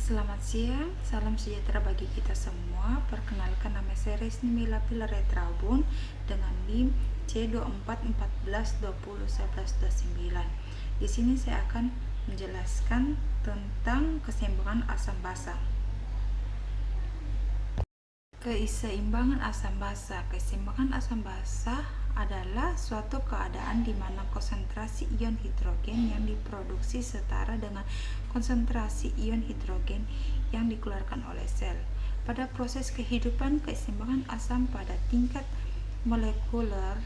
Selamat siang, salam sejahtera bagi kita semua. Perkenalkan, nama saya Resni Mila Pilar Retrabun dengan NIM C2414201129. Di sini saya akan menjelaskan tentang keseimbangan asam basa. Keseimbangan asam basa. Keseimbangan asam basa adalah suatu keadaan di mana konsentrasi ion hidrogen yang diproduksi setara dengan konsentrasi ion hidrogen yang dikeluarkan oleh sel. Pada proses kehidupan, keseimbangan asam pada tingkat molekuler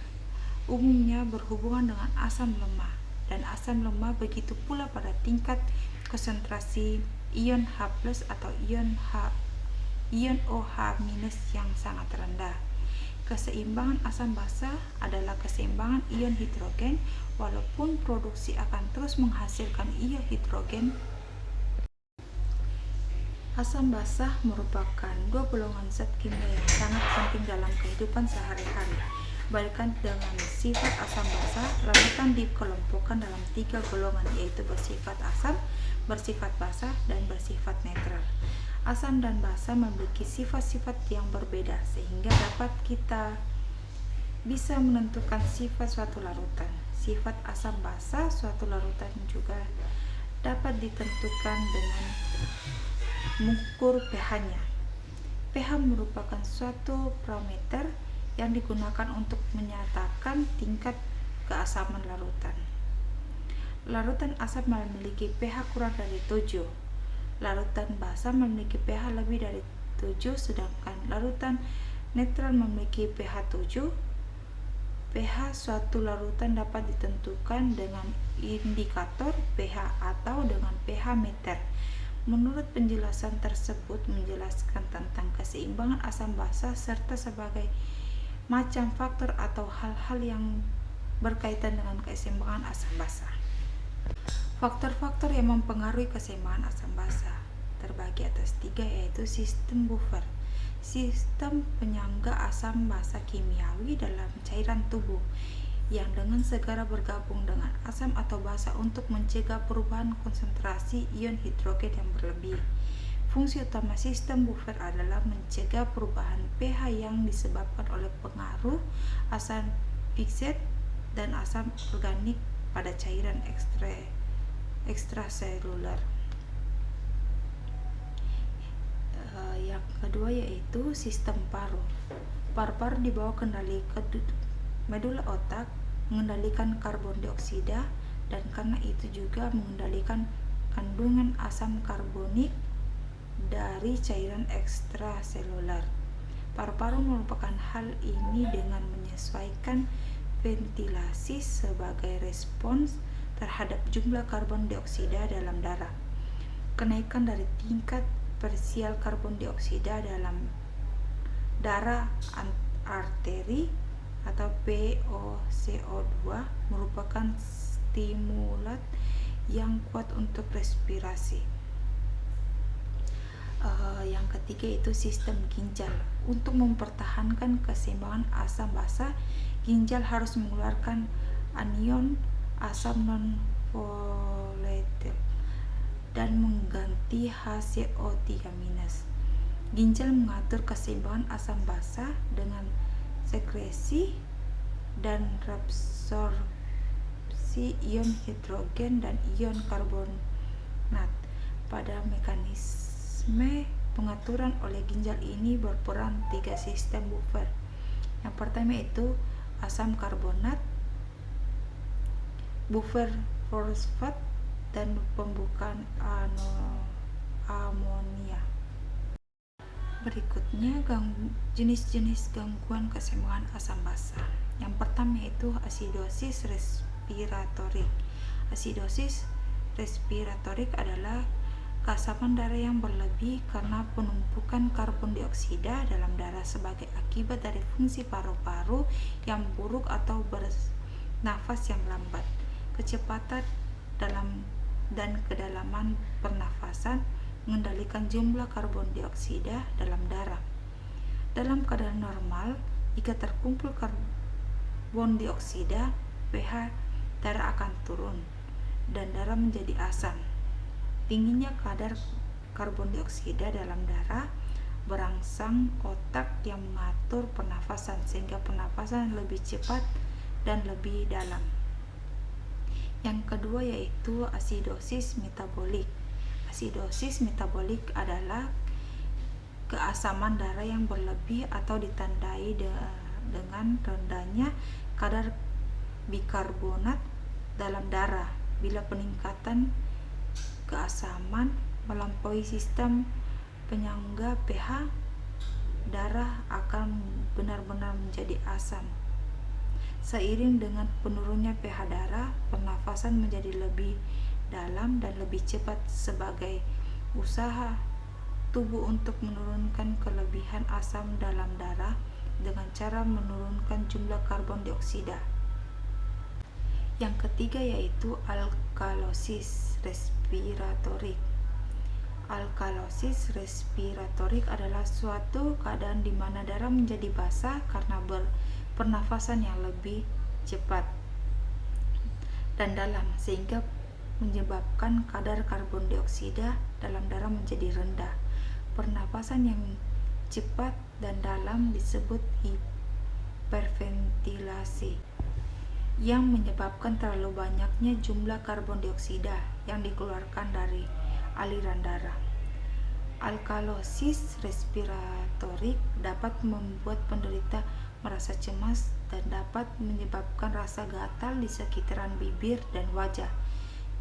umumnya berhubungan dengan asam lemah, dan asam lemah begitu pula pada tingkat konsentrasi ion H+ atau ion OH- yang sangat rendah. Keseimbangan asam basa adalah keseimbangan ion hidrogen. Walaupun produksi akan terus menghasilkan ion hidrogen, asam basa merupakan dua golongan zat kimia yang sangat penting dalam kehidupan sehari-hari. Balikan dengan sifat asam basa, larutan dikelompokkan dalam 3 golongan, yaitu bersifat asam, bersifat basa, dan bersifat netral. Asam dan basa memiliki sifat-sifat yang berbeda sehingga dapat kita bisa menentukan sifat suatu larutan. Sifat asam basa suatu larutan juga dapat ditentukan dengan mengukur pH-nya. pH merupakan suatu parameter yang digunakan untuk menyatakan tingkat keasaman larutan. Larutan asam memiliki pH kurang dari 7. Larutan basa memiliki pH lebih dari 7, sedangkan larutan netral memiliki pH 7. pH suatu larutan dapat ditentukan dengan indikator pH atau dengan pH meter. Menurut penjelasan tersebut menjelaskan tentang keseimbangan asam basa serta sebagai macam faktor atau hal-hal yang berkaitan dengan keseimbangan asam basa. Faktor-faktor yang mempengaruhi keseimbangan asam basa terbagi atas 3, yaitu sistem buffer, sistem penyangga asam basa kimiawi dalam cairan tubuh yang dengan segera bergabung dengan asam atau basa untuk mencegah perubahan konsentrasi ion hidrogen yang berlebih. Fungsi utama sistem buffer adalah mencegah perubahan pH yang disebabkan oleh pengaruh asam fiksat dan asam organik pada cairan ekstraseluler. Yang kedua yaitu sistem paru. Paru-paru di bawah kendali medula otak mengendalikan karbon dioksida dan karena itu juga mengendalikan kandungan asam karbonik dari cairan ekstraseluler. Paru-paru merupakan hal ini dengan menyesuaikan ventilasi sebagai respons terhadap jumlah karbon dioksida dalam darah. Kenaikan dari tingkat parsial karbon dioksida dalam darah arteri atau PaCO2 merupakan stimulan yang kuat untuk respirasi. Yang ketiga yaitu sistem ginjal. Untuk mempertahankan keseimbangan asam basa, ginjal harus mengeluarkan anion asam non-volatile dan mengganti HCO3-. Ginjal mengatur keseimbangan asam basa dengan sekresi dan reabsorpsi ion hidrogen dan ion karbonat. Pada mekanisme pengaturan oleh ginjal ini berperan 3 sistem buffer. Yang pertama itu asam karbonat, buffer fosfat, dan pembukaan amonia. Berikutnya jenis-jenis gangguan keseimbangan asam basa. Yang pertama yaitu asidosis respiratorik. Asidosis respiratorik adalah keasaman darah yang berlebih karena penumpukan karbon dioksida dalam darah sebagai akibat dari fungsi paru-paru yang buruk atau bernafas yang lambat. Kecepatan dan kedalaman pernafasan mengendalikan jumlah karbon dioksida dalam darah. Dalam keadaan normal, jika terkumpul karbon dioksida, pH darah akan turun dan darah menjadi asam. Tingginya kadar karbon dioksida dalam darah, berangsang otak yang mengatur pernafasan sehingga pernafasan lebih cepat dan lebih dalam. Yang kedua yaitu asidosis metabolik. Asidosis metabolik adalah keasaman darah yang berlebih atau ditandai dengan rendahnya kadar bikarbonat dalam darah. Bila peningkatan keasaman melampaui sistem penyangga pH, darah akan benar-benar menjadi asam. Seiring dengan penurunnya pH darah, pernafasan menjadi lebih dalam dan lebih cepat sebagai usaha tubuh untuk menurunkan kelebihan asam dalam darah dengan cara menurunkan jumlah karbon dioksida. Yang ketiga yaitu alkalosis respiratorik. Alkalosis respiratorik adalah suatu keadaan di mana darah menjadi basah karena pernafasan yang lebih cepat dan dalam, sehingga menyebabkan kadar karbon dioksida dalam darah menjadi rendah. Pernapasan yang cepat dan dalam disebut hiperventilasi, yang menyebabkan terlalu banyaknya jumlah karbon dioksida yang dikeluarkan dari aliran darah. Alkalosis respiratorik dapat membuat penderita merasa cemas dan dapat menyebabkan rasa gatal di sekitaran bibir dan wajah.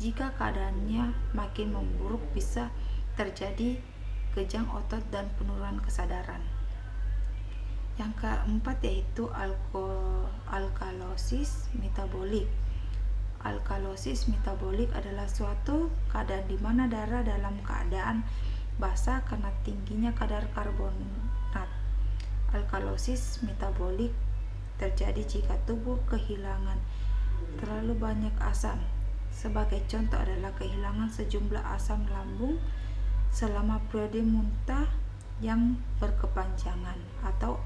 Jika keadaannya makin memburuk, bisa terjadi kejang otot dan penurunan kesadaran. Yang keempat yaitu alkalosis metabolik. Alkalosis metabolik adalah suatu keadaan di mana darah dalam keadaan basah karena tingginya kadar karbonat. Alkalosis metabolik terjadi jika tubuh kehilangan terlalu banyak asam. Sebagai contoh adalah kehilangan sejumlah asam lambung selama periode muntah yang berkepanjangan, atau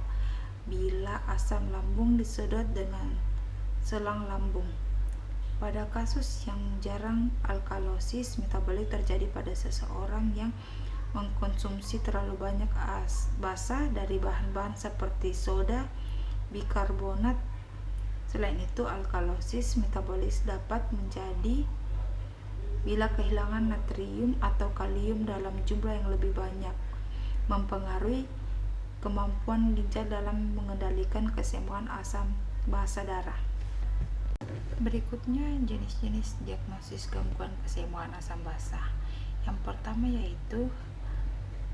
bila asam lambung disedot dengan selang lambung. Pada kasus yang jarang, alkalosis metabolik terjadi pada seseorang yang mengkonsumsi terlalu banyak basa dari bahan-bahan seperti soda, bikarbonat. Selain itu, alkalosis metabolis dapat menjadi bila kehilangan natrium atau kalium dalam jumlah yang lebih banyak, mempengaruhi kemampuan ginjal dalam mengendalikan keseimbangan asam basa darah. Berikutnya jenis-jenis diagnosis gangguan keseimbangan asam basa. Yang pertama yaitu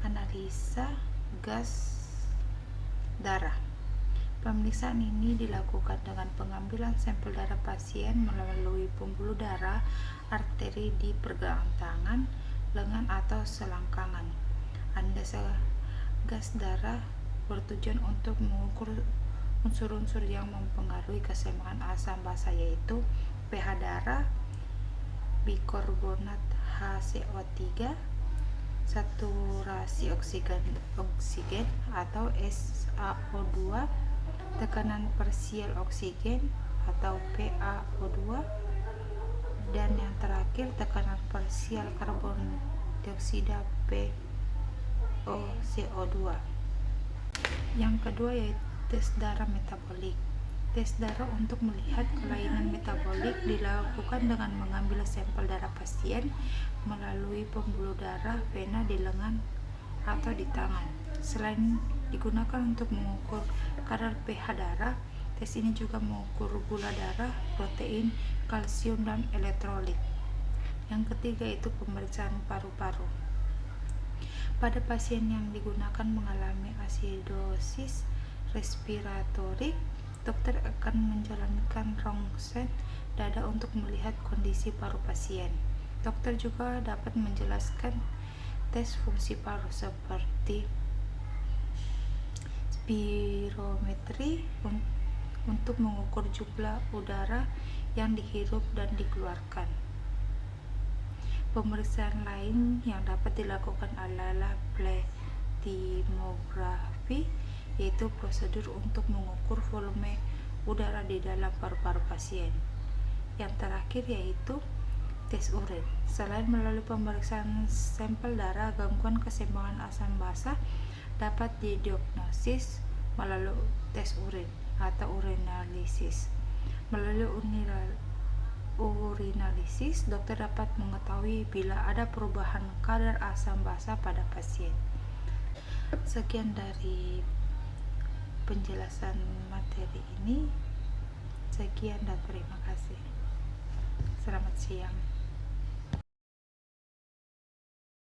analisa gas darah. Pemeriksaan ini dilakukan dengan pengambilan sampel darah pasien melalui pembuluh darah arteri di pergelangan tangan, lengan atau selangkangan. Analisa gas darah bertujuan untuk mengukur unsur-unsur yang mempengaruhi keseimbangan asam basa, yaitu pH darah, bikarbonat HCO3, saturasi oksigen atau SaO2, tekanan parsial oksigen atau PaO2, dan yang terakhir tekanan parsial karbon dioksida PaCO2. Yang kedua yaitu tes darah metabolik. Tes darah untuk melihat kelainan metabolik dilakukan dengan mengambil sampel darah pasien melalui pembuluh darah vena di lengan atau di tangan. Selain digunakan untuk mengukur kadar pH darah, tes ini juga mengukur gula darah, protein, kalsium, dan elektrolit. Yang ketiga yaitu pemeriksaan paru-paru. Pada pasien yang digunakan mengalami asidosis respiratorik, dokter akan menjalankan rongsen dada untuk melihat kondisi paru pasien. Dokter juga dapat menjelaskan tes fungsi paru seperti spirometri untuk mengukur jumlah udara yang dihirup dan dikeluarkan. Pemeriksaan lain yang dapat dilakukan adalah plethysmography, yaitu prosedur untuk mengukur volume udara di dalam paru-paru pasien. Yang terakhir yaitu tes urin. Selain melalui pemeriksaan sampel darah, gangguan keseimbangan asam basa dapat didiagnosis melalui tes urin atau urinalisis. Melalui urinalisis, dokter dapat mengetahui bila ada perubahan kadar asam basa pada pasien. Sekian dari penjelasan materi ini. Sekian dan terima kasih. Selamat siang.